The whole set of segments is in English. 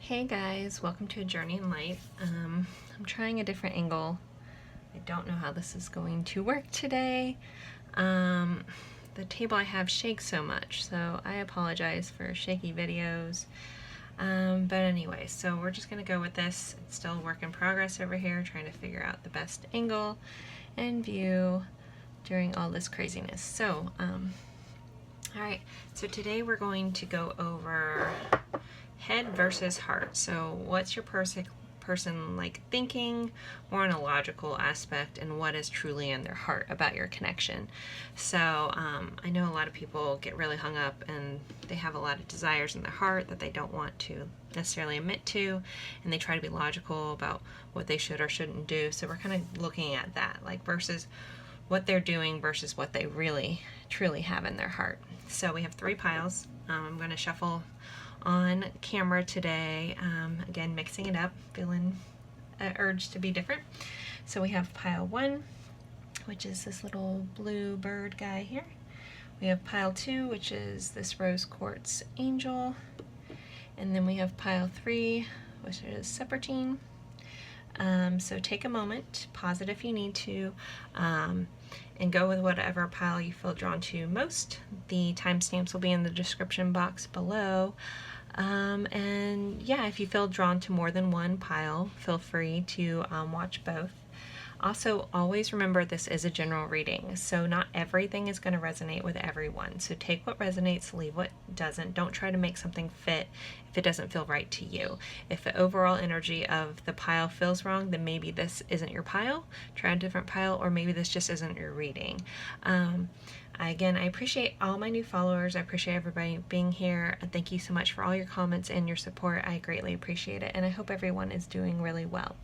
Hey guys, welcome to A Journey in Light. I'm trying a different angle. I don't know how this is going to work today. The table I have shakes so much, so I apologize for shaky videos. But anyway, so we're just going to go with this. It's still a work in progress over here, trying to figure out the best angle and view during all this craziness. So, alright, so today we're going to go over head versus heart. So what's your person like thinking more in a logical aspect, and what is truly in their heart about your connection? So I know a lot of people get really hung up and they have a lot of desires in their heart that they don't want to necessarily admit to, and they try to be logical about what they should or shouldn't do. So we're kind of looking at that, like versus what they're doing versus what they really truly have in their heart. So we have 3 piles. I'm going to shuffle on camera today, again mixing it up, feeling an urge to be different. So we have pile 1, which is this little blue bird guy here. We have pile 2, which is this rose quartz angel, and then we have pile 3, which is Seppertine. So take a moment, pause it if you need to, and go with whatever pile you feel drawn to most. The timestamps will be in the description box below. And yeah, if you feel drawn to more than one pile, feel free to watch both. Also, always remember this is a general reading, so not everything is going to resonate with everyone. So take what resonates, leave what doesn't. Don't try to make something fit if it doesn't feel right to you. If the overall energy of the pile feels wrong, then maybe this isn't your pile. Try a different pile, or maybe this just isn't your reading. Again, I appreciate all my new followers. I appreciate everybody being here. Thank you so much for all your comments and your support. I greatly appreciate it, and I hope everyone is doing really well.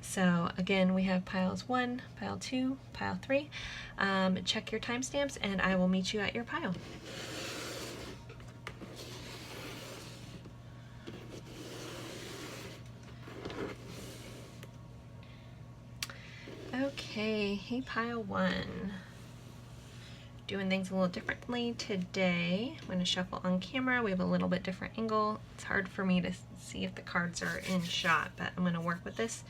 So again, we have piles 1, pile 2, pile 3. Check your timestamps, and I will meet you at your pile. Okay, hey pile 1. Doing things a little differently today. I'm going to shuffle on camera. We have a little bit different angle. It's hard for me to see if the cards are in shot, but I'm going to work with this.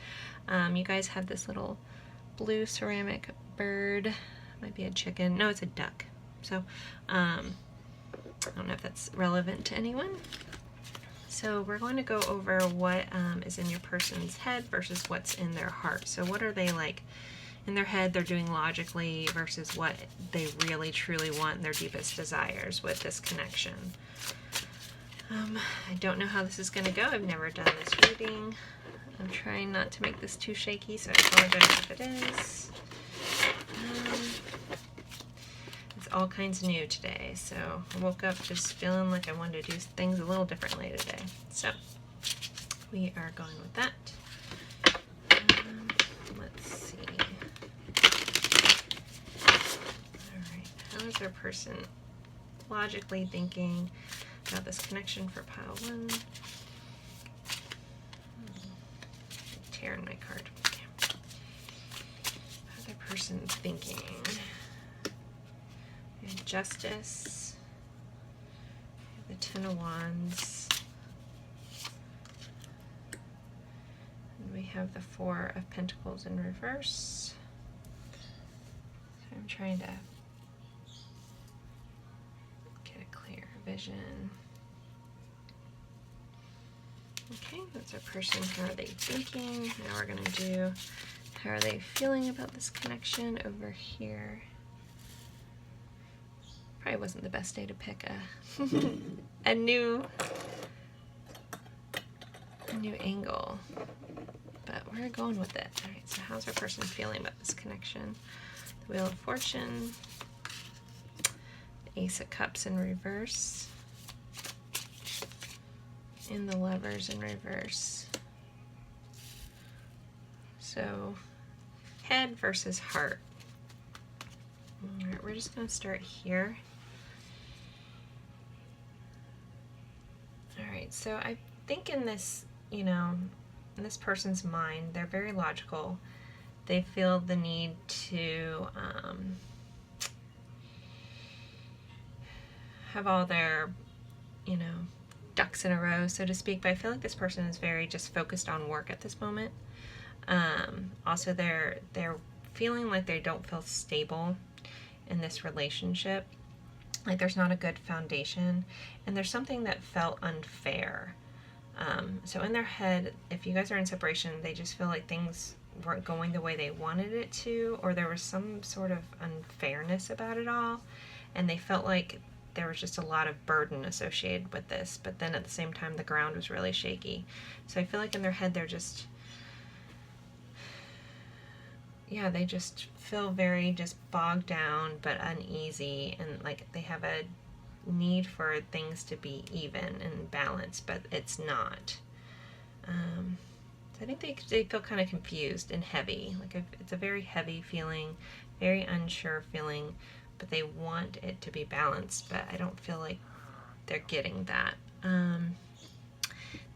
You guys have this little blue ceramic bird. Might be a chicken. No, it's a duck. So I don't know if that's relevant to anyone. So we're going to go over what is in your person's head versus what's in their heart. So what are they like? In their head, they're doing logically versus what they really truly want in their deepest desires with this connection. I don't know how this is going to go. I've never done this reading. I'm trying not to make this too shaky, so I apologize if it is. It's all kinds new today, so I woke up just feeling like I wanted to do things a little differently today. So we are going with that. Let's see. How is their person logically thinking about this connection for pile 1? Tearing my card. How's their person thinking? We have Justice. We have the 10 of Wands. And we have the 4 of Pentacles in reverse. So I'm trying to vision. Okay, that's our person. How are they thinking? Now we're going to do how are they feeling about this connection over here. Probably wasn't the best day to pick a new angle, but we're going with it. All right, so how's our person feeling about this connection? The Wheel of Fortune, Ace of Cups in reverse, and the Lovers in reverse. So head versus heart. All right, we're just going to start here. All right, so I think in this, in this person's mind, they're very logical. They feel the need to have all their, ducks in a row, so to speak, but I feel like this person is very just focused on work at this moment. Also, they're feeling like they don't feel stable in this relationship. Like there's not a good foundation, and there's something that felt unfair. So in their head, if you guys are in separation, they just feel like things weren't going the way they wanted it to, or there was some sort of unfairness about it all, and they felt like there was just a lot of burden associated with this, but then at the same time the ground was really shaky. So I feel like in their head they're just, yeah, they just feel very just bogged down but uneasy, and like they have a need for things to be even and balanced, but it's not. So I think they feel kind of confused and heavy. Like it's a very heavy feeling, very unsure feeling, but they want it to be balanced, but I don't feel like they're getting that.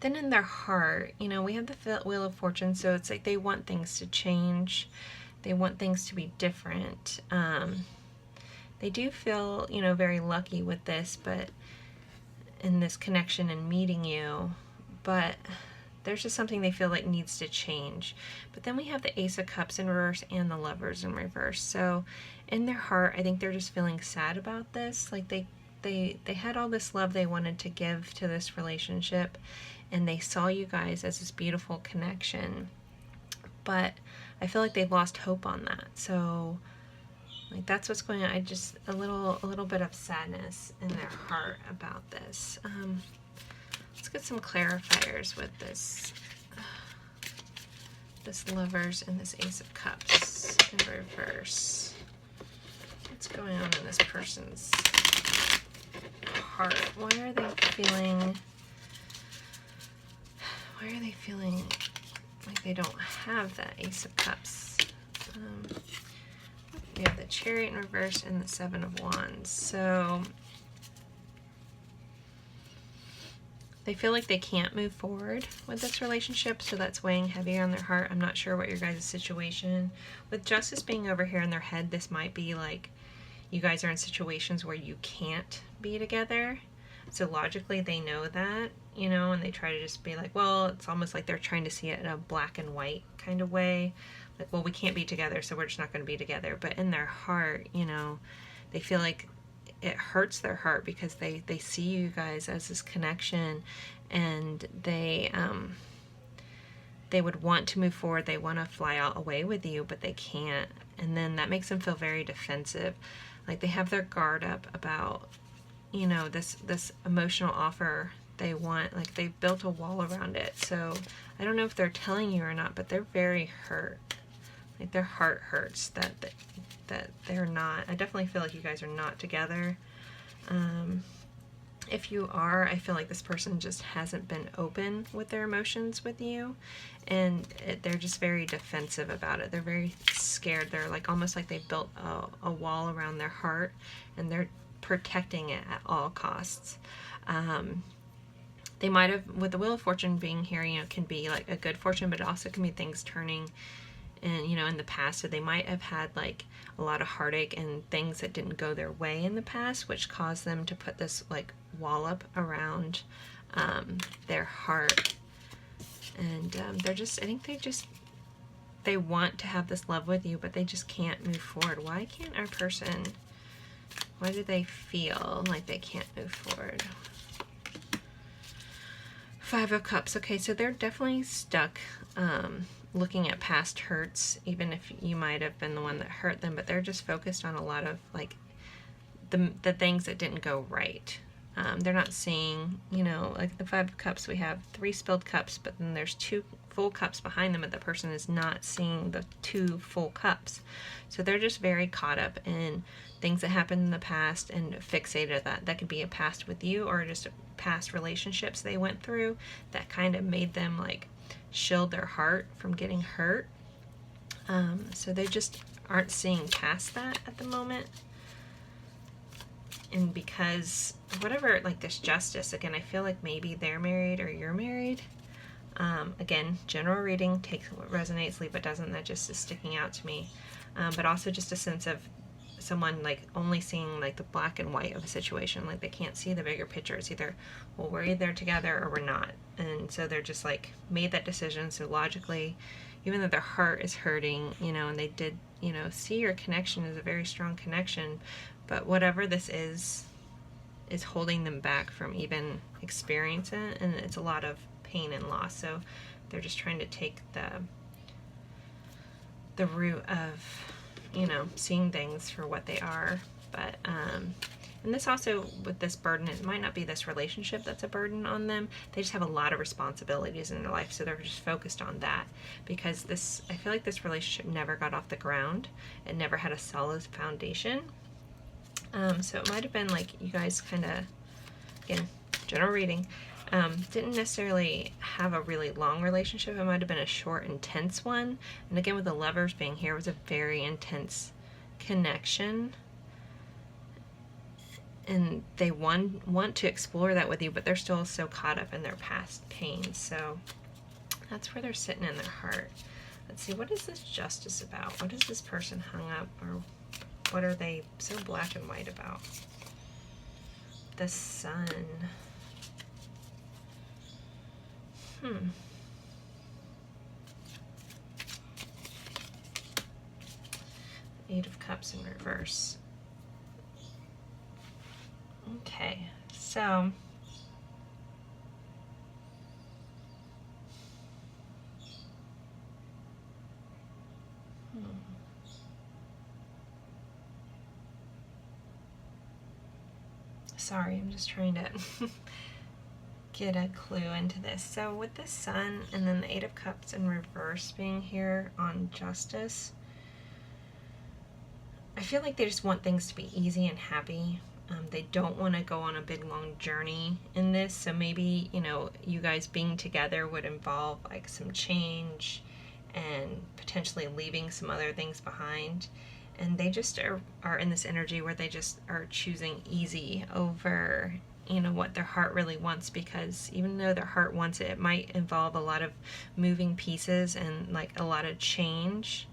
Then in their heart, you know, we have the Wheel of Fortune, so it's like they want things to change. They want things to be different. They do feel, you know, very lucky with this, but in this connection and meeting you, but there's just something they feel like needs to change. But then we have the Ace of Cups in reverse and the Lovers in reverse. So in their heart, I think they're just feeling sad about this. Like they had all this love they wanted to give to this relationship, and they saw you guys as this beautiful connection. But I feel like they've lost hope on that. So like that's what's going on. I just a little bit of sadness in their heart about this. Let's get some clarifiers with this Lovers and this Ace of Cups in reverse. What's going on in this person's heart? Why are they feeling like they don't have that Ace of Cups? We have the Chariot in reverse and the Seven of Wands. So they feel like they can't move forward with this relationship, so that's weighing heavier on their heart. I'm not sure what your guys' situation. With Justice being over here in their head, this might be like you guys are in situations where you can't be together. So logically they know that, you know, and they try to just be like, well, it's almost like they're trying to see it in a black and white kind of way. Like, well, we can't be together, so we're just not going to be together. But in their heart, you know, they feel like it hurts their heart because they see you guys as this connection, and they would want to move forward. They want to fly out away with you, but they can't. And then that makes them feel very defensive. Like they have their guard up about, you know, this emotional offer they want. Like they've built a wall around it. So I don't know if they're telling you or not, but they're very hurt. Like their heart hurts that they're not. I definitely feel like you guys are not together. If you are, I feel like this person just hasn't been open with their emotions with you, and they're just very defensive about it. They're very scared. They're like almost like they built a wall around their heart, and they're protecting it at all costs. They might have, with the Wheel of Fortune being here, you know, can be like a good fortune, but it also can be things turning and, you know, in the past. So they might have had like a lot of heartache and things that didn't go their way in the past, which caused them to put this like wall up around their heart. And they're just, I think they want to have this love with you, but they just can't move forward. Why can't our person, why do they feel like they can't move forward? Five of Cups. Okay, so they're definitely stuck looking at past hurts, even if you might have been the one that hurt them, but they're just focused on a lot of like the things that didn't go right. They're not seeing, you know, like the Five of Cups, we have 3 spilled cups, but then there's 2 full cups behind them, and the person is not seeing the 2 full cups. So they're just very caught up in things that happened in the past and fixated at that. That could be a past with you, or just past relationships they went through that kind of made them like shield their heart from getting hurt. So they just aren't seeing past that at the moment. And because whatever, like this Justice, again, I feel like maybe they're married or you're married. Again, general reading, take what resonates, leave what doesn't. That just is sticking out to me. But also just a sense of someone like only seeing like the black and white of a situation. Like they can't see the bigger picture. It's either, well, we're either together or we're not. And so they're just like made that decision. So logically, even though their heart is hurting, you know, and they did, you know, see your connection as a very strong connection, but whatever this is holding them back from even experiencing it, and it's a lot of pain and loss. So they're just trying to take the root of, you know, seeing things for what they are. But and this also, with this burden, it might not be this relationship that's a burden on them. They just have a lot of responsibilities in their life, so they're just focused on that. Because this, I feel like this relationship never got off the ground. It never had a solid foundation. So it might have been like you guys kind of, again, general reading, didn't necessarily have a really long relationship. It might have been a short, intense one. And again, with the Lovers being here, it was a very intense connection. And they want to explore that with you, but they're still so caught up in their past pain. So that's where they're sitting in their heart. Let's see, what is this Justice about? What is this person hung up, or what are they so black and white about? The Sun. Eight of Cups in reverse. Okay, so sorry, I'm just trying to get a clue into this. So with the Sun and then the Eight of Cups in reverse being here on Justice, I feel like they just want things to be easy and happy. They don't want to go on a big long journey in this, so maybe, you know, you guys being together would involve like some change and potentially leaving some other things behind. And they just are in this energy where they just are choosing easy over, you know, what their heart really wants, because even though their heart wants it, it might involve a lot of moving pieces and like a lot of change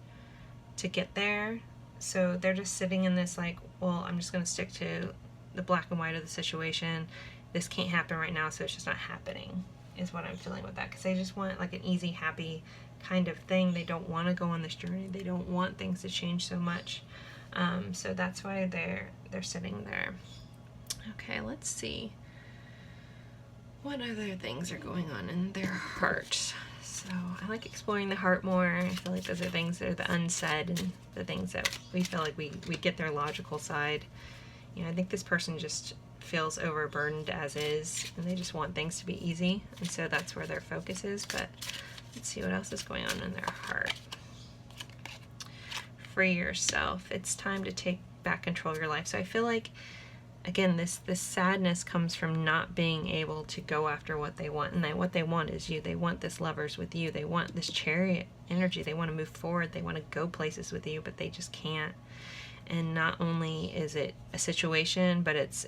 to get there. So they're just sitting in this like, well, I'm just going to stick to the black and white of the situation. This can't happen right now, so it's just not happening, is what I'm feeling with that. Because they just want like an easy, happy kind of thing. They don't want to go on this journey. They don't want things to change so much. So that's why they're sitting there. Okay, let's see. What other things are going on in their heart? So I like exploring the heart more. I feel like those are things that are the unsaid and the things that we feel like we get their logical side. You know, I think this person just feels overburdened as is, and they just want things to be easy, and so that's where their focus is. But let's see what else is going on in their heart. Free yourself. It's time to take back control of your life. So I feel like, again, this sadness comes from not being able to go after what they want. And what they want is you. They want this Lovers with you. They want this Chariot energy. They want to move forward. They want to go places with you, but they just can't. And not only is it a situation, but it's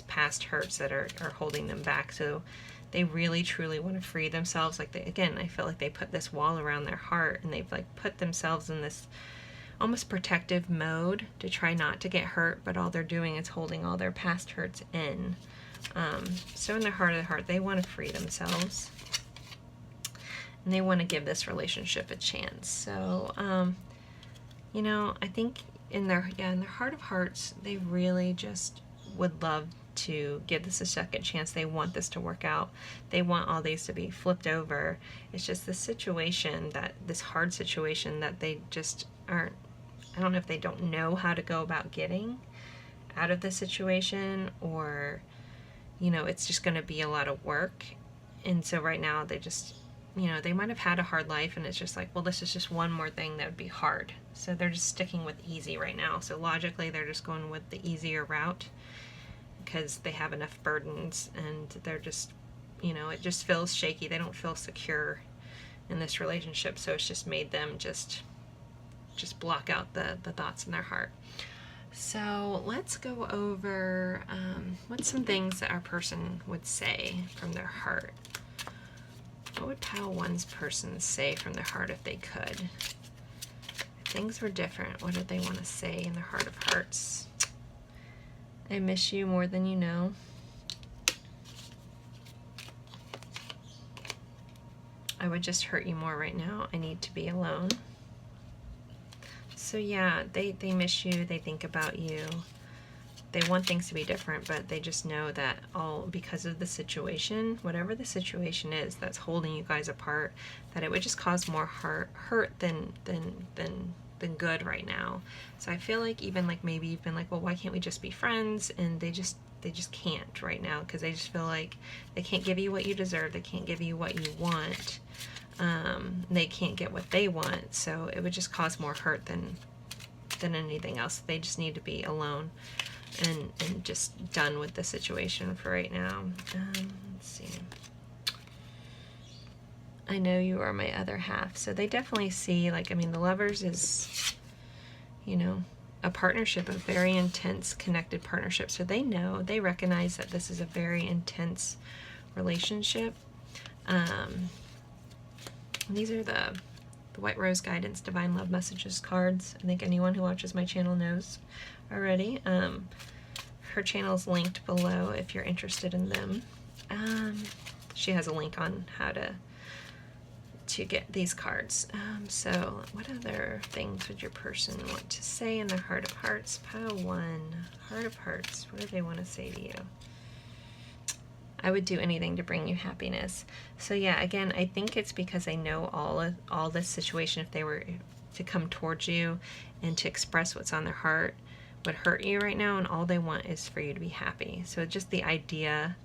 past hurts that are holding them back. So they really truly want to free themselves. Like again, I feel like they put this wall around their heart, and they've like put themselves in this almost protective mode to try not to get hurt, but all they're doing is holding all their past hurts in. So in their heart of the heart, they want to free themselves, and they want to give this relationship a chance. So, you know, I think in their heart of hearts, they really just would love to give this a second chance. They want this to work out. They want all these to be flipped over. It's just this situation, this hard situation that they just aren't, I don't know if they don't know how to go about getting out of the situation, or, you know, it's just going to be a lot of work. And so right now they just, you know, they might have had a hard life, and it's just like, well, this is just one more thing that would be hard. So they're just sticking with easy right now. So logically, they're just going with the easier route because they have enough burdens, and they're just, you know, it just feels shaky. They don't feel secure in this relationship. So it's just made them just block out the thoughts in their heart. So let's go over what's some things that our person would say from their heart. What would Pile 1's person say from their heart if they could? If things were different. What did they want to say in their heart of hearts? I miss you more than you know. I would just hurt you more right now. I need to be alone. So yeah, they miss you. They think about you. They want things to be different, but they just know that all because of the situation, whatever the situation is that's holding you guys apart, that it would just cause more hurt than good right now. So I feel like even like maybe you've been like, well, why can't we just be friends? And they just can't right now, because they just feel like they can't give you what you deserve. They can't give you what you want. They can't get what they want. So it would just cause more hurt than anything else. They just need to be alone and just done with the situation for right now. Let's see. I know you are my other half. So they definitely see, like, I mean, the Lovers is, you know, a partnership, a very intense, connected partnership. So they know, they recognize that this is a very intense relationship. These are the White Rose Guidance Divine Love Messages cards. I think anyone who watches my channel knows already. Her channel is linked below if you're interested in them. She has a link on how to get these cards. So what other things would your person want to say in their heart of hearts? Pile 1, heart of hearts. What do they want to say to you? I would do anything to bring you happiness. So yeah, again, I think it's because they know all this situation. If they were to come towards you and to express what's on their heart, would hurt you right now, and all they want is for you to be happy. So just the idea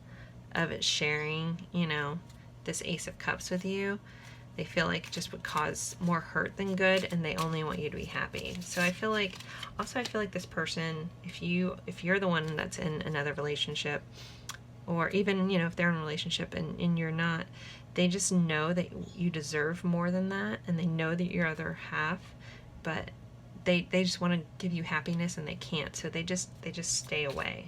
of it sharing, you know, this Ace of Cups with you, they feel like it just would cause more hurt than good, and they only want you to be happy. So I feel like, also I feel like this person, if you're the one that's in another relationship, or even, you know, if they're in a relationship and you're not, they just know that you deserve more than that, and they know that you're other half, but they just want to give you happiness and they can't, so they just stay away.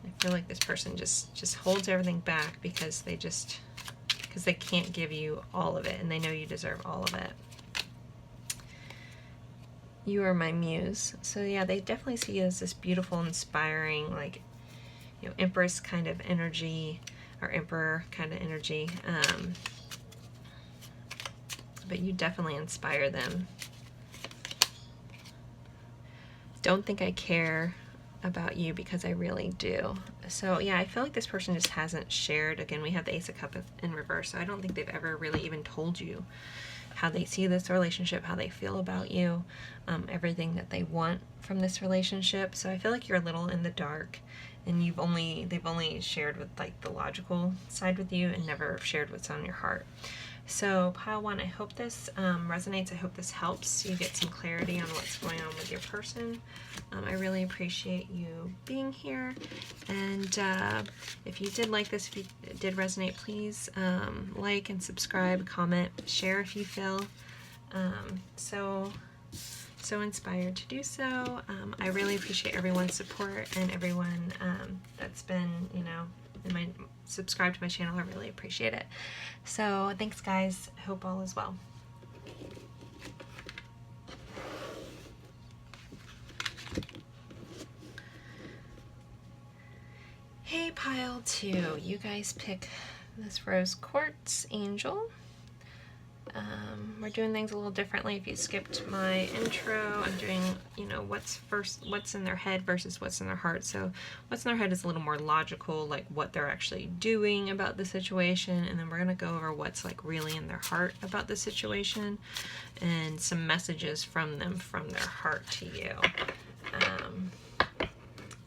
I feel like this person just holds everything back because they can't give you all of it, and they know you deserve all of it. You are my muse. So yeah, they definitely see you as this beautiful, inspiring, like, you know, Empress kind of energy, or Emperor kind of energy. But you definitely inspire them. Don't think I care about you because I really do. So yeah, I feel like this person just hasn't shared. Again, we have the Ace of Cups in reverse, so I don't think they've ever really even told you how they see this relationship, how they feel about you, everything that they want from this relationship. So I feel like you're a little in the dark, and they've only shared with like the logical side with you and never shared what's on your heart. So pile 1, I hope this resonates. I hope this helps you get some clarity on what's going on with your person. I really appreciate you being here. And if you did like this, if it did resonate, please like and subscribe, comment, share if you feel so inspired to do so. I really appreciate everyone's support and everyone that's been, you know, subscribe to my channel. I really appreciate it. So thanks guys, I hope all is well. Hey pile 2, you guys pick this Rose Quartz Angel. We're doing things a little differently. If you skipped my intro, I'm doing, you know, what's in their head versus what's in their heart. So what's in their head is a little more logical, like what they're actually doing about the situation, and then we're going to go over what's like really in their heart about the situation, and some messages from them from their heart to you.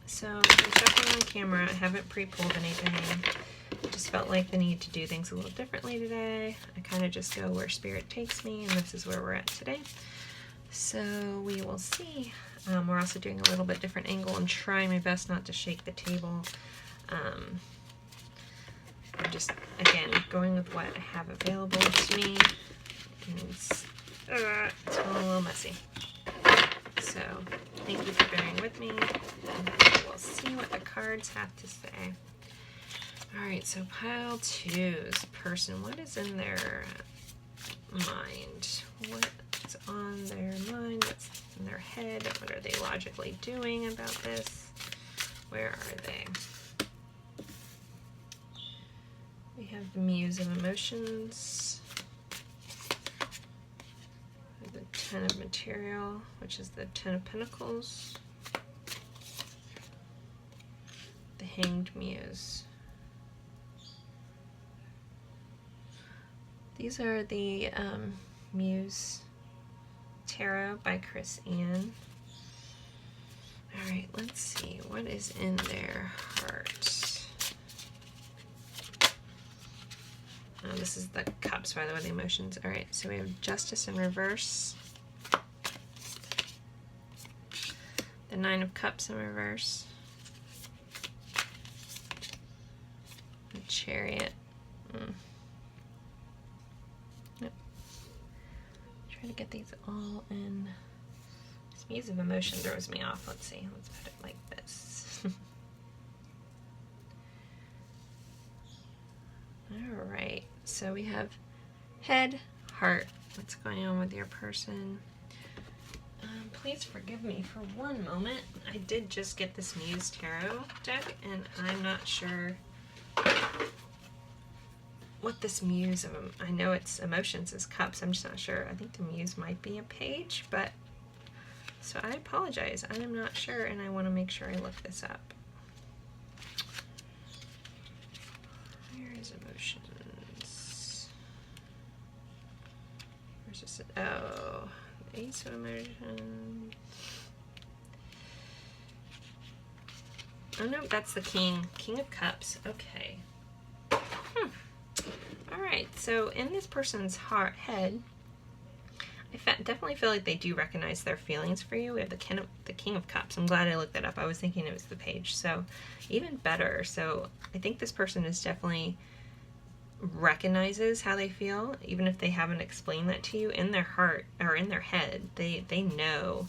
So I'm stepping on camera. I haven't pre-pulled anything. Just felt like the need to do things a little differently today. I kind of just go where spirit takes me, and this is where we're at today. So we will see. We're also doing a little bit different angle. I'm trying my best not to shake the table. I'm just, again, going with what I have available to me. And it's a little messy. So thank you for bearing with me. We'll see what the cards have to say. Alright, so pile 2's person, what is in their mind? What what's on their mind, what's in their head, what are they logically doing about this? Where are they? We have the Muse of Emotions, the Ten of Material, which is the Ten of Pentacles, the Hanged Muse. These are the Muse Tarot by Chris Ann. Alright, let's see. What is in their heart? Oh, this is the Cups, by the way, the emotions. Alright, so we have Justice in reverse. The Nine of Cups in reverse. The Chariot. Yep. Try to get these all in. This Muse of Emotion throws me off. Let's see. Let's put it like this. Alright, so we have head, heart. What's going on with your person? Please forgive me for one moment. I did just get this Muse Tarot deck, and I'm not sure what this Muse of them. I know it's emotions is cups. I'm just not sure. I think the Muse might be a page, but so I apologize. I am not sure, and I want to make sure I look this up. Where is emotions? Where's this? Oh, Ace of Emotions. Oh no, that's the King of Cups. Okay. Alright, so in this person's head, I definitely feel like they do recognize their feelings for you. We have the King of Cups. I'm glad I looked that up. I was thinking it was the page. So even better. So I think this person is definitely recognizes how they feel, even if they haven't explained that to you. In their heart or in their head, they know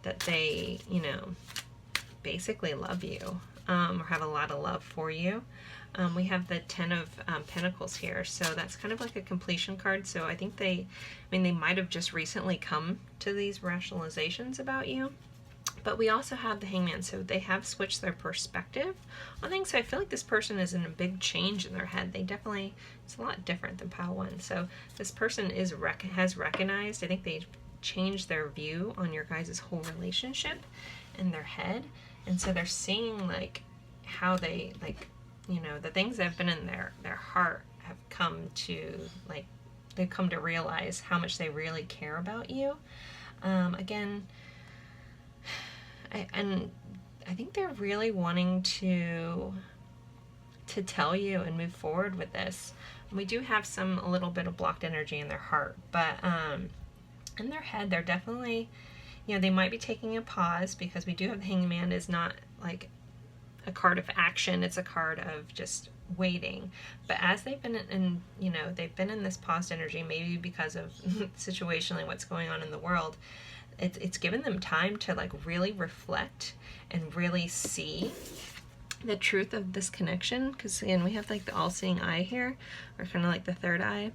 that they, you know, basically love you, or have a lot of love for you. We have the Ten of Pentacles here, so that's kind of like a completion card. So I think they might have just recently come to these rationalizations about you. But we also have the Hangman, so they have switched their perspective on things. So I feel like this person is in a big change in their head. They definitely, it's a lot different than Pile 1. So this person has recognized, I think they changed their view on your guys' whole relationship in their head. And so they're seeing like how they, like, you know, the things that have been in their heart have come to, like, they've come to realize how much they really care about you. Again, I think they're really wanting to tell you and move forward with this. We do have a little bit of blocked energy in their heart, but in their head, they're definitely, you know, they might be taking a pause, because we do have the Hangman is not like a card of action. It's a card of just waiting. But as they've been in, you know, they've been in this paused energy, maybe because of situationally what's going on in the world, it's given them time to like really reflect and really see the truth of this connection. Because again, we have like the all-seeing eye here, or kind of like the third eye,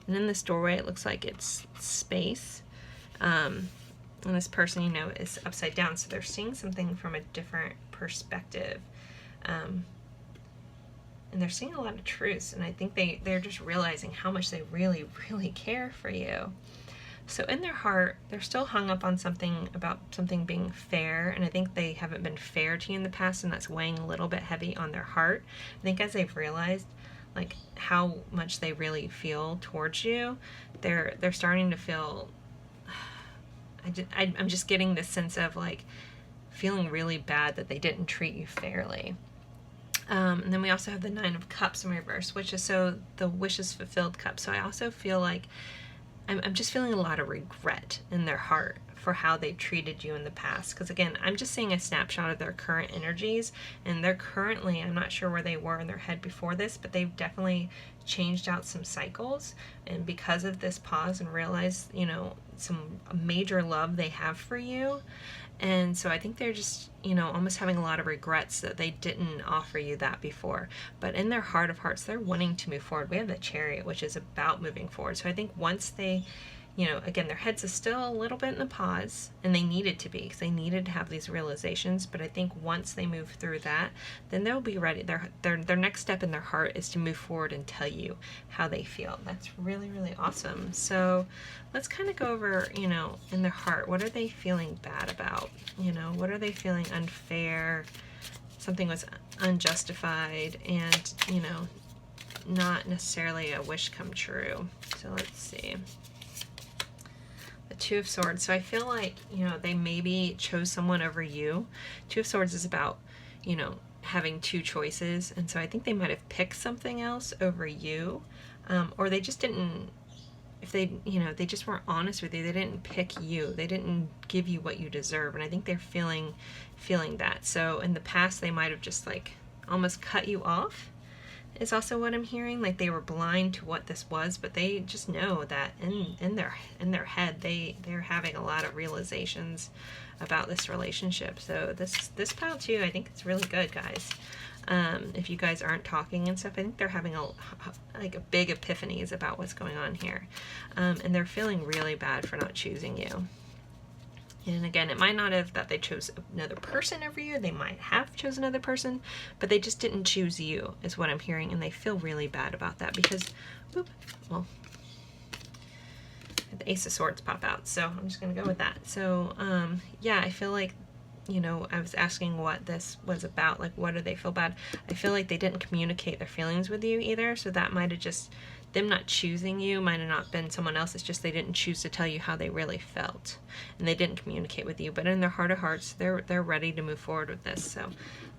and in this doorway it looks like it's space, and this person, you know, is upside down, so they're seeing something from a different perspective, and they're seeing a lot of truths, and I think they're just realizing how much they really care for you. So in their heart, they're still hung up on something about something being fair, and I think they haven't been fair to you in the past, and that's weighing a little bit heavy on their heart. I think as they've realized like how much they really feel towards you, they're starting to feel, I'm just getting this sense of like feeling really bad that they didn't treat you fairly. And then we also have the Nine of Cups in reverse, which is so the wishes fulfilled cup. So I also feel like I'm just feeling a lot of regret in their heart for how they treated you in the past. Because again, I'm just seeing a snapshot of their current energies, and they're currently, I'm not sure where they were in their head before this, but they've definitely changed out some cycles. And because of this pause and realize, you know, some major love they have for you. And so I think they're just, you know, almost having a lot of regrets that they didn't offer you that before. But in their heart of hearts, they're wanting to move forward. We have the Chariot, which is about moving forward. So I think once they, you know, again, their heads are still a little bit in the pause, and they needed to be, because they needed to have these realizations. But I think once they move through that, then they'll be ready. Their next step in their heart is to move forward and tell you how they feel. That's really, really awesome. So let's kind of go over, you know, in their heart, what are they feeling bad about? You know, what are they feeling unfair? Something was unjustified, and, you know, not necessarily a wish come true. So let's see. The Two of Swords. So I feel like, you know, they maybe chose someone over you. Two of Swords is about, you know, having two choices. And so I think they might have picked something else over you. Or they just didn't, if they, you know, they just weren't honest with you. They didn't pick you. They didn't give you what you deserve. And I think they're feeling that. So in the past, they might have just like almost cut you off, is also what I'm hearing. Like they were blind to what this was, but they just know that in their head they're having a lot of realizations about this relationship. So this pile too, I think it's really good, guys. If you guys aren't talking and stuff, I think they're having a big epiphanies about what's going on here, and they're feeling really bad for not choosing you. And again, it might not have that they chose another person over you. They might have chosen another person, but they just didn't choose you, is what I'm hearing. And they feel really bad about that because, well, the Ace of Swords pop out. So I'm just going to go with that. So, yeah, I feel like, you know, I was asking what this was about. Like, what do they feel bad? I feel like they didn't communicate their feelings with you either. So that might have just, them not choosing you might have not been someone else. It's just they didn't choose to tell you how they really felt, and they didn't communicate with you. But in their heart of hearts, they're ready to move forward with this. So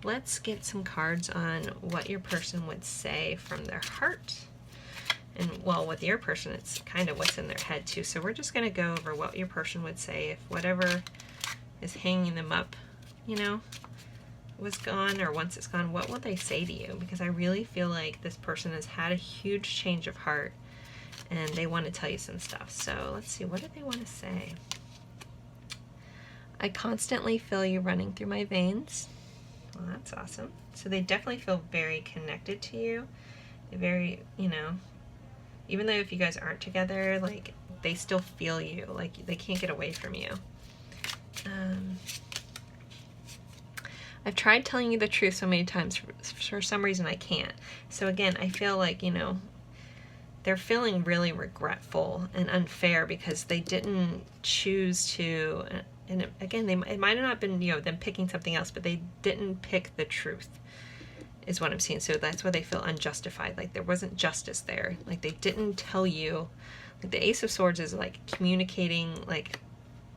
let's get some cards on what your person would say from their heart. And well, with your person, it's kind of what's in their head too. So we're just going to go over what your person would say if whatever is hanging them up, you know, was gone, or once it's gone, what will they say to you? Because I really feel like this person has had a huge change of heart and they want to tell you some stuff. So let's see, what do they want to say? I constantly feel you running through my veins. Well, that's awesome. So they definitely feel very connected to you. They're very, you know, even though if you guys aren't together, like they still feel you, like they can't get away from you. I've tried telling you the truth so many times, for some reason I can't. So again, I feel like, you know, they're feeling really regretful and unfair because they didn't choose to, and again, it might have not been, you know, them picking something else, but they didn't pick the truth, is what I'm seeing. So that's why they feel unjustified. Like there wasn't justice there. Like they didn't tell you, like the Ace of Swords is like communicating, like,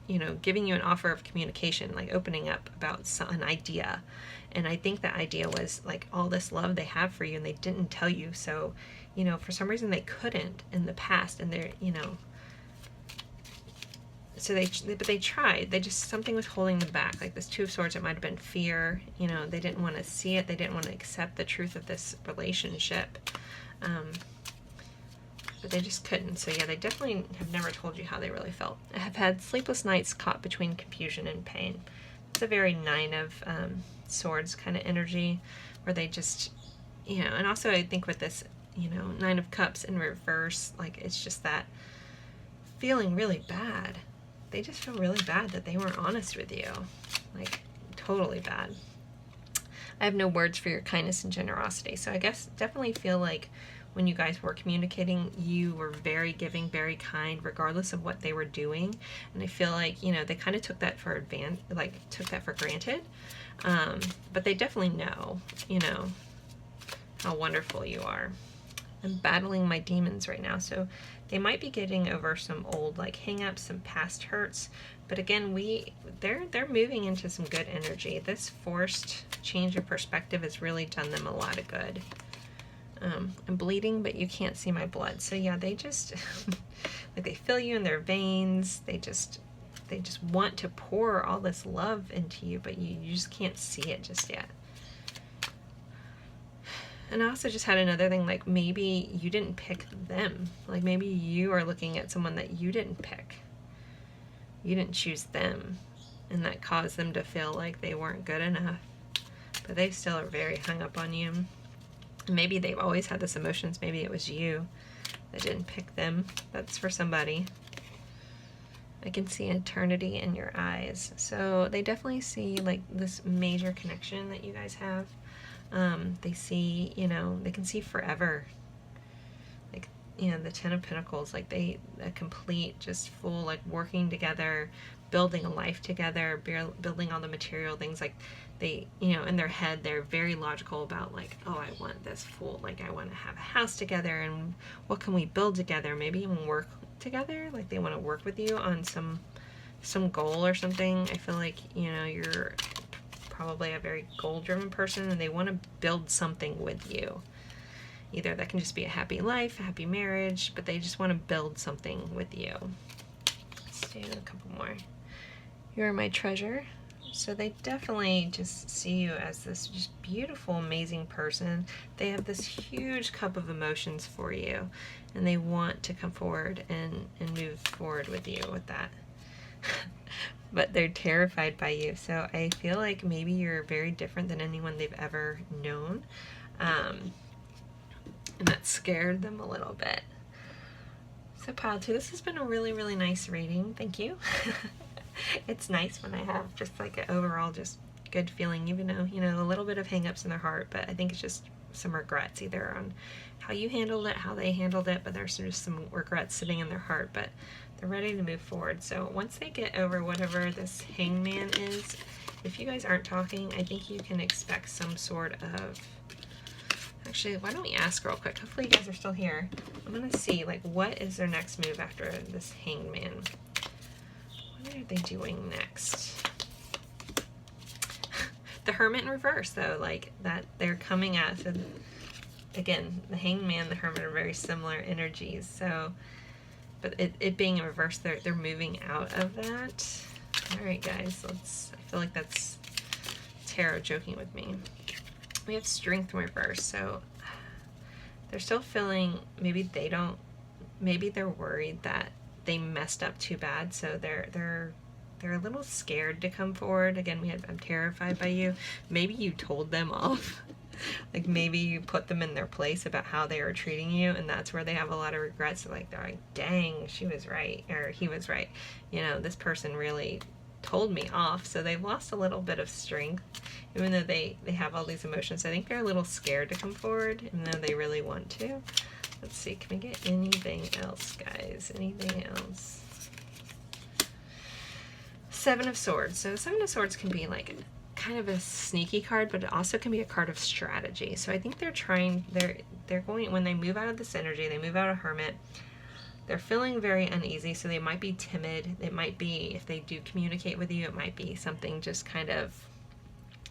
you know, giving you an offer of communication, like opening up about an idea. And I think the idea was like all this love they have for you and they didn't tell you. So, you know, for some reason they couldn't in the past, and they're, you know, so but they tried. They just, something was holding them back. Like this Two of Swords, it might have been fear. You know, they didn't want to see it. They didn't want to accept the truth of this relationship. But they just couldn't. So yeah, they definitely have never told you how they really felt. I have had sleepless nights caught between confusion and pain. It's a very Nine of Swords kind of energy, where they just, you know, and also I think with this, you know, Nine of Cups in reverse, like it's just that feeling really bad. They just feel really bad that they weren't honest with you. Like totally bad. I have no words for your kindness and generosity. So I guess definitely feel like when you guys were communicating, you were very giving, very kind, regardless of what they were doing. And I feel like, you know, they kind of took that for granted. But they definitely know, you know, how wonderful you are. I'm battling my demons right now. So they might be getting over some old like hang-ups, some past hurts. But again, they're moving into some good energy. This forced change of perspective has really done them a lot of good. I'm bleeding, but you can't see my blood. So yeah, they just, like they feel you in their veins. They just want to pour all this love into you, but you just can't see it just yet. And I also just had another thing, like maybe you didn't pick them. Like maybe you are looking at someone that you didn't pick. You didn't choose them, and that caused them to feel like they weren't good enough. But they still are very hung up on you. Maybe they've always had this emotions. Maybe it was you that didn't pick them. That's for somebody. I can see eternity in your eyes. So they definitely see like this major connection that you guys have. They see, you know, they can see forever. Like, you know, the Ten of Pentacles, like a complete, just full, like working together, building a life together, building all the material things. Like they, you know, in their head, they're very logical about like, oh, I want this full, like I want to have a house together, and what can we build together? Maybe even work together. Like they want to work with you on some goal or something. I feel like, you know, you're probably a very goal-driven person, and they want to build something with you. Either that can just be a happy life, a happy marriage, but they just want to build something with you. Let's do a couple more. You're my treasure. So they definitely just see you as this just beautiful, amazing person. They have this huge cup of emotions for you, and they want to come forward and move forward with you with that. But they're terrified by you. So I feel like maybe you're very different than anyone they've ever known. And that scared them a little bit. So pile 2, this has been a really, really nice reading. Thank you. It's nice when I have just like an overall just good feeling, even though, you know, a little bit of hang-ups in their heart, but I think it's just some regrets either on how you handled it, how they handled it, but there's just some regrets sitting in their heart, but they're ready to move forward. So once they get over whatever this hangman is, if you guys aren't talking, I think you can expect some sort of, actually, why don't we ask real quick? Hopefully you guys are still here. I'm going to see, like, what is their next move after this hangman? What are they doing next? The Hermit in reverse, though, like, that they're coming at, so again, the hangman, the Hermit are very similar energies, so, but it being in reverse, they're moving out of that. All right, guys, I feel like that's tarot joking with me. We have Strength in reverse, so they're still feeling, maybe they're worried that they messed up too bad, so they're a little scared to come forward. Again, I'm terrified by you. Maybe you told them off. Like maybe you put them in their place about how they were treating you, and that's where they have a lot of regrets. They're like, dang, she was right, or he was right. You know, this person really told me off. So they've lost a little bit of strength, even though they have all these emotions. I think they're a little scared to come forward, even though they really want to. Let's see, can we get anything else, guys? Anything else? Seven of Swords. So Seven of Swords can be like kind of a sneaky card, but it also can be a card of strategy. So I think they're going, when they move out of this energy, they move out of Hermit, they're feeling very uneasy, so they might be timid. It might be, if they do communicate with you, it might be something just kind of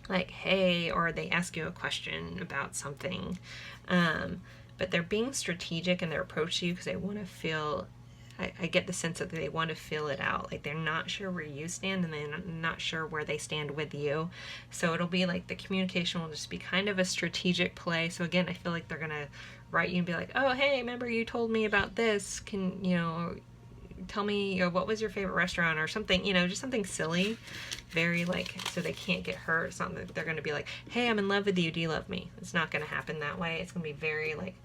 like, hey, or they ask you a question about something. But they're being strategic in their approach to you because they want to feel, I get the sense that they want to feel it out. Like they're not sure where you stand, and they're not sure where they stand with you. So it'll be like the communication will just be kind of a strategic play. So again, I feel like they're going to write you and be like, oh, hey, remember you told me about this. Can, you know, tell me, you know, what was your favorite restaurant or something, you know, just something silly. Very like, so they can't get hurt. It's not that they're going to be like, hey, I'm in love with you. Do you love me? It's not going to happen that way. It's going to be very like,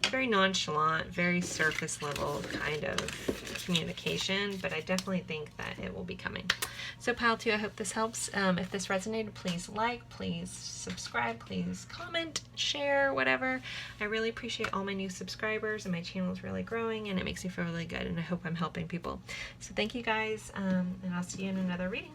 very nonchalant, very surface level kind of communication, but I definitely think that it will be coming. So pile 2, I hope this helps. If this resonated, please like, please subscribe, please comment, share, whatever. I really appreciate all my new subscribers, and my channel is really growing, and it makes me feel really good, and I hope I'm helping people. So thank you guys, and I'll see you in another reading.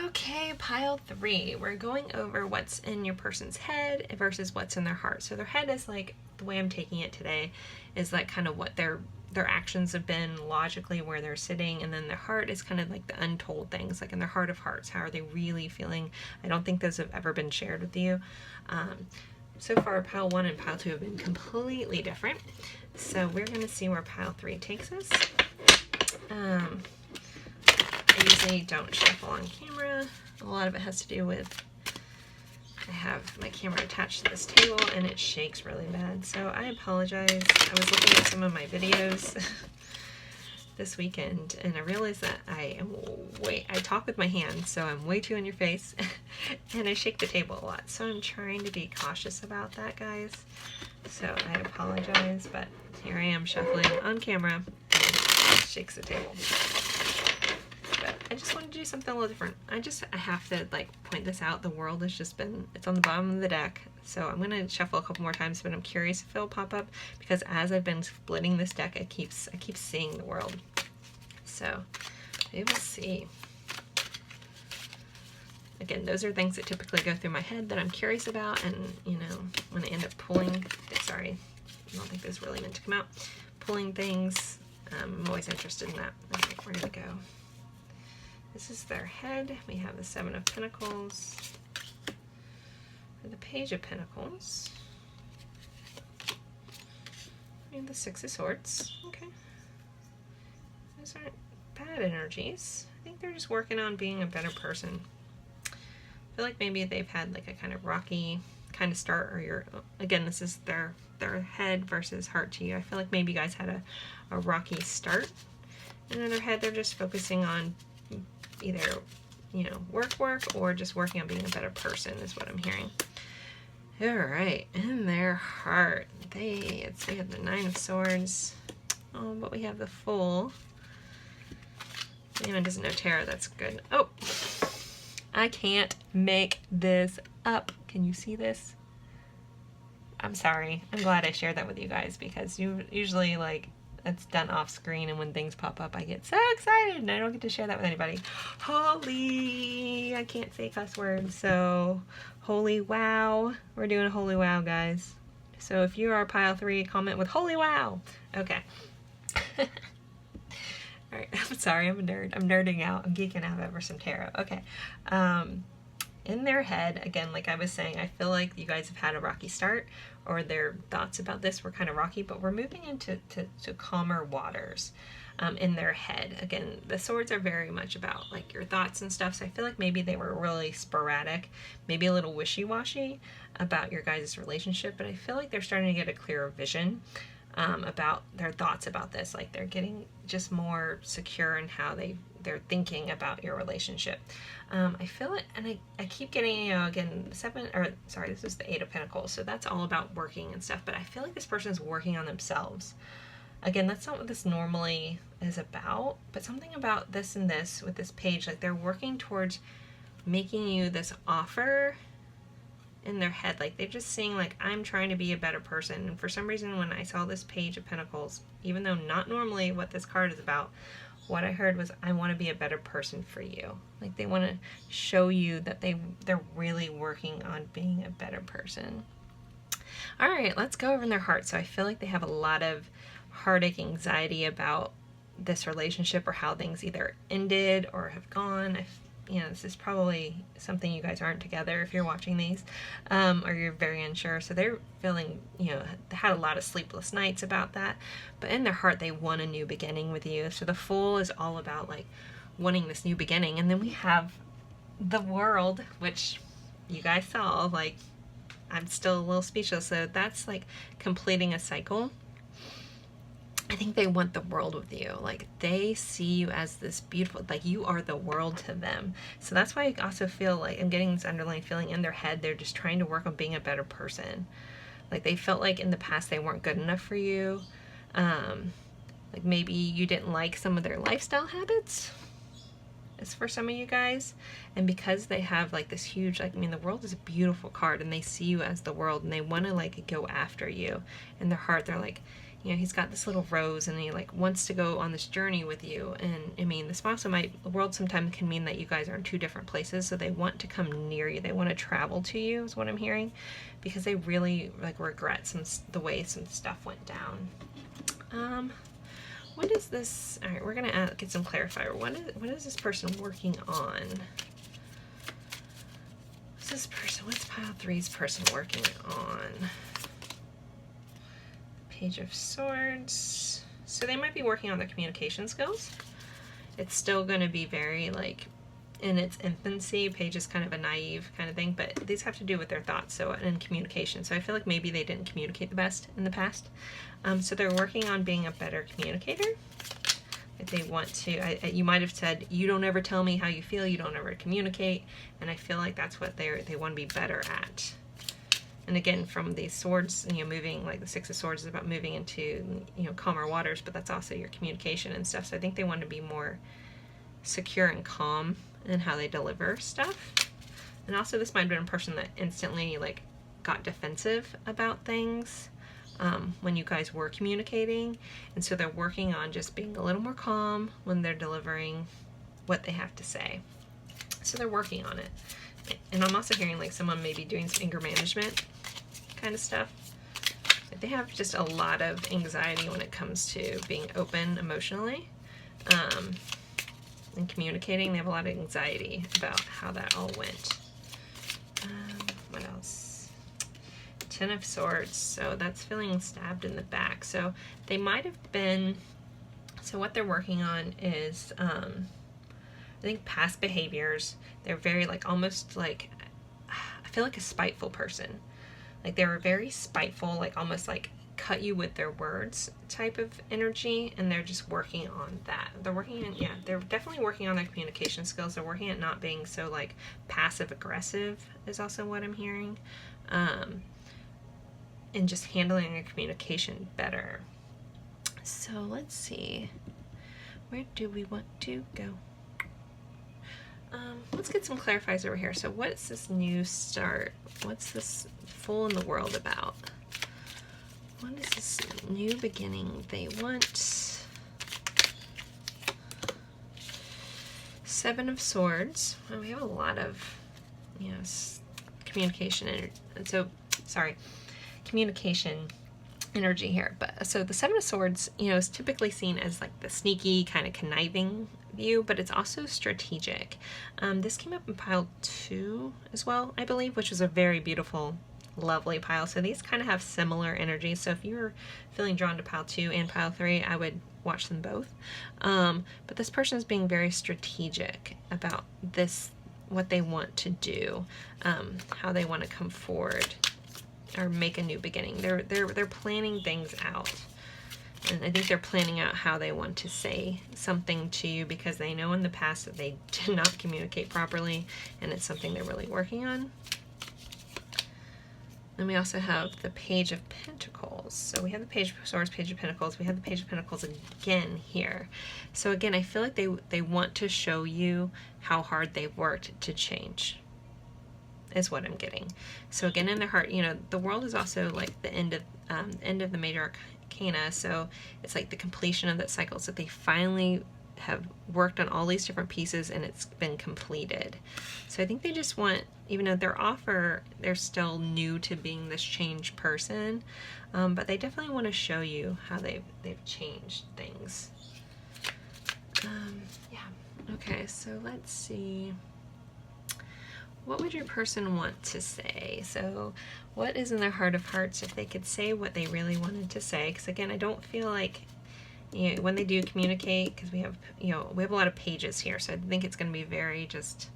Okay, pile 3. We're going over what's in your person's head versus what's in their heart. So their head is like, the way I'm taking it today is like kind of what their actions have been logically, where they're sitting, and then their heart is kind of like the untold things, like in their heart of hearts. How are they really feeling? I don't think those have ever been shared with you. So far, pile 1 and pile 2 have been completely different. So we're going to see where pile 3 takes us. I usually don't shuffle on camera. A lot of it has to do with, I have my camera attached to this table and it shakes really bad. So I apologize. I was looking at some of my videos this weekend, and I realized that I talk with my hands, so I'm way too in your face, and I shake the table a lot. So I'm trying to be cautious about that, guys. So I apologize, but here I am shuffling on camera, and shakes the table. But I just want to do something a little different. I have to like point this out. The world has just been, it's on the bottom of the deck. So I'm going to shuffle a couple more times, but I'm curious if it'll pop up, because as I've been splitting this deck, I keep seeing the world. So we will see. Again, those are things that typically go through my head that I'm curious about, and you know, when I end up pulling, sorry, I don't think this really meant to come out, pulling things, I'm always interested in that. Okay, where did it go? This is their head. We have the Seven of Pentacles, and the Page of Pentacles, and the Six of Swords. Okay, those aren't bad energies. I think they're just working on being a better person. I feel like maybe they've had like a kind of rocky kind of start, or again, this is their head versus heart to you. I feel like maybe you guys had a rocky start, and in their head they're just focusing on either, you know, work, or just working on being a better person is what I'm hearing. All right, in their heart, they have the Nine of Swords. Oh, but we have the Fool. If anyone doesn't know tarot, that's good. Oh, I can't make this up. Can you see this? I'm sorry. I'm glad I shared that with you guys, because usually like it's done off screen, and when things pop up I get so excited and I don't get to share that with anybody. Holy, I can't say cuss words, so holy wow. We're doing a holy wow, guys. So if you are pile 3, comment with holy wow. Okay. Alright, I'm sorry, I'm a nerd. I'm nerding out. I'm geeking out over some tarot. Okay. In their head, again, like I was saying, I feel like you guys have had a rocky start, or their thoughts about this were kind of rocky, but we're moving into calmer waters in their head. Again, the swords are very much about like your thoughts and stuff, so I feel like maybe they were really sporadic, maybe a little wishy-washy about your guys' relationship, but I feel like they're starting to get a clearer vision about their thoughts about this. Like they're getting just more secure in how they're thinking about your relationship. I feel it, and I keep getting, you know, again, this is the Eight of Pentacles, so that's all about working and stuff, but I feel like this person is working on themselves. Again, that's not what this normally is about, but something about this and this with this page, like they're working towards making you this offer in their head. Like they're just saying like, I'm trying to be a better person. And for some reason, when I saw this Page of Pentacles, even though not normally what this card is about, what I heard was, I want to be a better person for you. Like they want to show you that they're really working on being a better person. All right, let's go over in their heart. So I feel like they have a lot of heartache, anxiety about this relationship, or how things either ended or have gone. You know, this is probably something you guys aren't together if you're watching these, or you're very unsure. So they're feeling, you know, they had a lot of sleepless nights about that, but in their heart they want a new beginning with you. So the Fool is all about like wanting this new beginning. And then we have the World, which you guys saw, like I'm still a little speechless. So that's like completing a cycle. I think they want the world with you. Like they see you as this beautiful, like you are the world to them. So that's why I also feel like I'm getting this underlying feeling in their head. They're just trying to work on being a better person. Like they felt like in the past they weren't good enough for you. Like maybe you didn't like some of their lifestyle habits. It's for some of you guys. And because they have like this huge, like, I mean, the World is a beautiful card, and they see you as the world, and they want to like go after you. In their heart, they're like, you know, he's got this little rose and he like wants to go on this journey with you. And I mean, this also the world sometimes can mean that you guys are in two different places. So they want to come near you. They want to travel to you is what I'm hearing, because they really like regret the way some stuff went down. What is this? All right, we're going to get some clarifier. What is this person working on? What's pile 3's person working on? Page of Swords. So they might be working on their communication skills. It's still going to be very like in its infancy. Page is kind of a naive kind of thing, but these have to do with their thoughts, so, and communication. So I feel like maybe they didn't communicate the best in the past. So they're working on being a better communicator. they want to, you might have said, you don't ever tell me how you feel, you don't ever communicate, and I feel like that's what they want to be better at. And again, from these swords, you know, moving, like the Six of Swords is about moving into, you know, calmer waters, but that's also your communication and stuff. So I think they want to be more secure and calm in how they deliver stuff. And also this might have been a person that instantly, like, got defensive about things when you guys were communicating. And so they're working on just being a little more calm when they're delivering what they have to say. So they're working on it. And I'm also hearing like someone maybe doing some anger management kind of stuff. They have just a lot of anxiety when it comes to being open emotionally and communicating. They have a lot of anxiety about how that all went. What else? Ten of Swords. So that's feeling stabbed in the back. So they might have been, so what they're working on is I think past behaviors. They're very like, almost like, I feel like a spiteful person. Like they were very spiteful, like almost like cut you with their words type of energy, and they're just working on that. They're working on, yeah, they're definitely working on their communication skills. They're working at not being so like passive aggressive is also what I'm hearing. And just handling their communication better. So let's see, where do we want to go? Let's get some clarifiers over here. So what's this new start? What's this Fool in the World about? What is this new beginning they want? Seven of Swords. Well, we have a lot of, yes, communication and so, sorry, communication energy here. But so the Seven of Swords, you know, is typically seen as like the sneaky kind of conniving view, but it's also strategic. This came up in pile 2 as well, I believe, which was a very beautiful, lovely pile. So these kind of have similar energies. So if you're feeling drawn to pile 2 and pile 3, I would watch them both. But this person is being very strategic about this, what they want to do, how they want to come forward or make a new beginning. They're planning things out. And I think they're planning out how they want to say something to you because they know in the past that they did not communicate properly, and it's something they're really working on. Then we also have the Page of Pentacles. So we have the Page of Swords, Page of Pentacles. We have the Page of Pentacles again here. So again, I feel like they want to show you how hard they've worked to change, is what I'm getting. So again, in their heart, you know, the World is also like the end of the major arcana, so it's like the completion of that cycle. So they finally have worked on all these different pieces and it's been completed. So I think they just want, even though they're still new to being this changed person, but they definitely want to show you how they've changed things. Yeah. Okay, so let's see. What would your person want to say? So what is in their heart of hearts if they could say what they really wanted to say? Because again, I don't feel like, you know, when they do communicate, because we have a lot of pages here, so I think it's going to be very just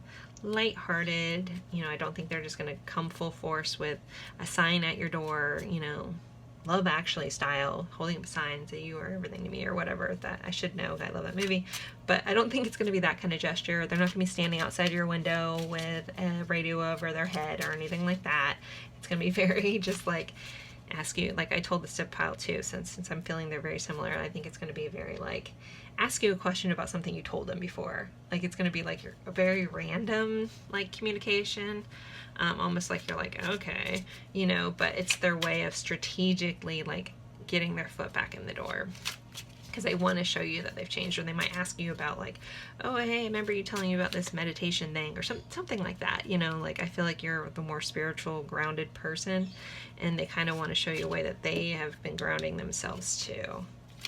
lighthearted. You know, I don't think they're just going to come full force with a sign at your door, you know, Love Actually style, holding up a sign, say you are everything to me or whatever. That I should know, I love that movie. But I don't think it's going to be that kind of gesture. They're not going to be standing outside your window with a radio over their head or anything like that. It's going to be very just like ask you, like I told this to pile 2, since I'm feeling they're very similar. I think it's going to be very like ask you a question about something you told them before. Like it's going to be like a very random like communication. Almost like you're like, okay, you know, but it's their way of strategically like getting their foot back in the door because they want to show you that they've changed. Or they might ask you about like, oh, hey, I remember you telling me about this meditation thing or something like that, you know, like I feel like you're the more spiritual, grounded person, and they kind of want to show you a way that they have been grounding themselves too,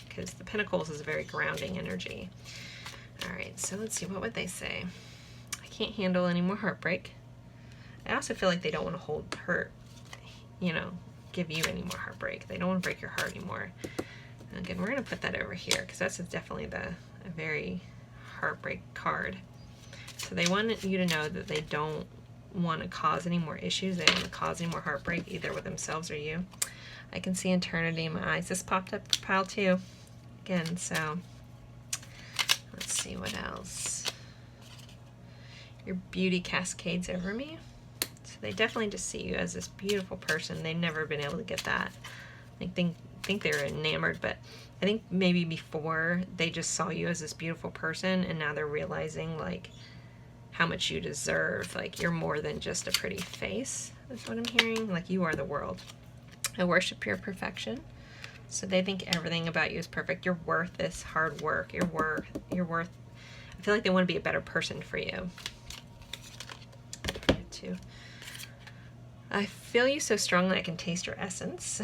because the Pentacles is a very grounding energy. All right, so let's see, what would they say? I can't handle any more heartbreak. I also feel like they don't want to hurt, you know, give you any more heartbreak. They don't want to break your heart anymore. And again, we're going to put that over here because that's definitely a very heartbreak card. So they want you to know that they don't want to cause any more issues. They don't want to cause any more heartbreak either with themselves or you. I can see eternity in my eyes. This popped up for pile 2 again, so see what else. Your beauty cascades over me. So they definitely just see you as this beautiful person. They've never been able to get that. I think they're enamored, but I think maybe before they just saw you as this beautiful person, and now they're realizing like how much you deserve. Like you're more than just a pretty face. That's what I'm hearing. Like you are the world. I worship your perfection. So they think everything about you is perfect. You're worth this hard work. You're worth. I feel like they want to be a better person for you. Too. I feel you so strongly I can taste your essence.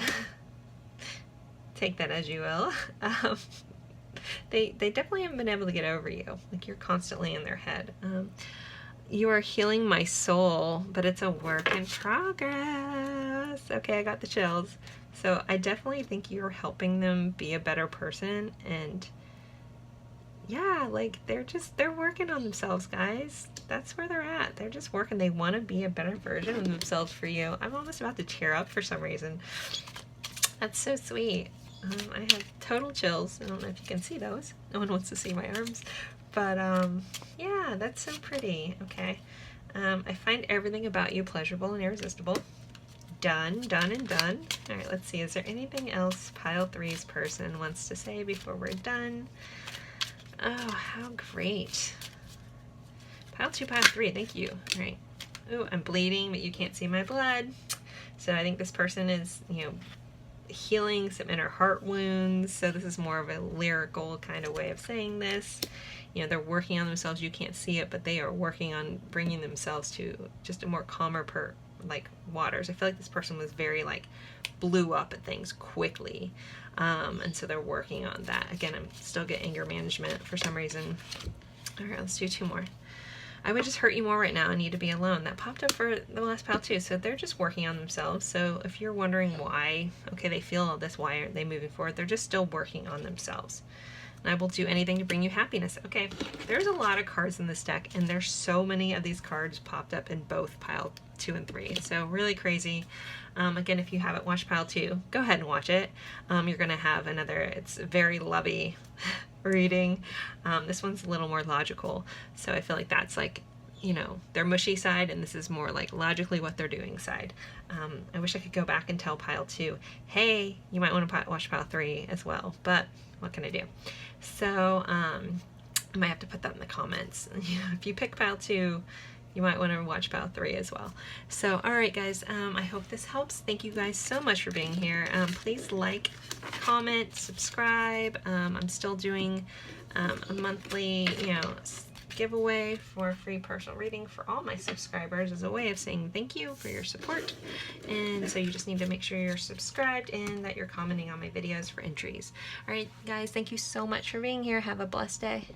Take that as you will. They definitely haven't been able to get over you. Like you're constantly in their head. You are healing my soul, but it's a work in progress. Okay, I got the chills. So I definitely think you're helping them be a better person, and yeah, like they're working on themselves, guys. That's where they're at. They're just working. They want to be a better version of themselves for you. I'm almost about to tear up for some reason. That's so sweet. I have total chills. I don't know if you can see those. No one wants to see my arms. But yeah, that's so pretty. Okay. I find everything about you pleasurable and irresistible. Done, done, and done. All right, let's see. Is there anything else pile 3's person wants to say before we're done? Oh, how great. Pile 2, pile 3, thank you. All right. Ooh, I'm bleeding, but you can't see my blood. So I think this person is, healing some inner heart wounds. So this is more of a lyrical kind of way of saying this. They're working on themselves. You can't see it, but they are working on bringing themselves to just a more calmer waters. I feel like this person was very blew up at things quickly. And so they're working on that. Again, I'm still getting anger management for some reason. All right, let's do 2 more. I would just hurt you more right now. I need to be alone. That popped up for the last pile too. So they're just working on themselves. So if you're wondering why, okay, they feel all this, why aren't they moving forward? They're just still working on themselves. And I will do anything to bring you happiness. Okay, there's a lot of cards in this deck, and there's so many of these cards popped up in both pile 2 and 3. So really crazy. Again, if you haven't watched pile 2, go ahead and watch it. You're gonna have it's very lovey reading. This one's a little more logical. So I feel like that's their mushy side, and this is more logically what they're doing side. I wish I could go back and tell pile 2, hey, you might want to watch pile 3 as well, but what can I do? So I might have to put that in the comments. If you pick pile 2, you might want to watch pile 3 as well. So, all right, guys, I hope this helps. Thank you guys so much for being here. Please like, comment, subscribe. I'm still doing a monthly, giveaway for a free personal reading for all my subscribers as a way of saying thank you for your support. And so you just need to make sure you're subscribed and that you're commenting on my videos for entries. All right, guys, thank you so much for being here. Have a blessed day.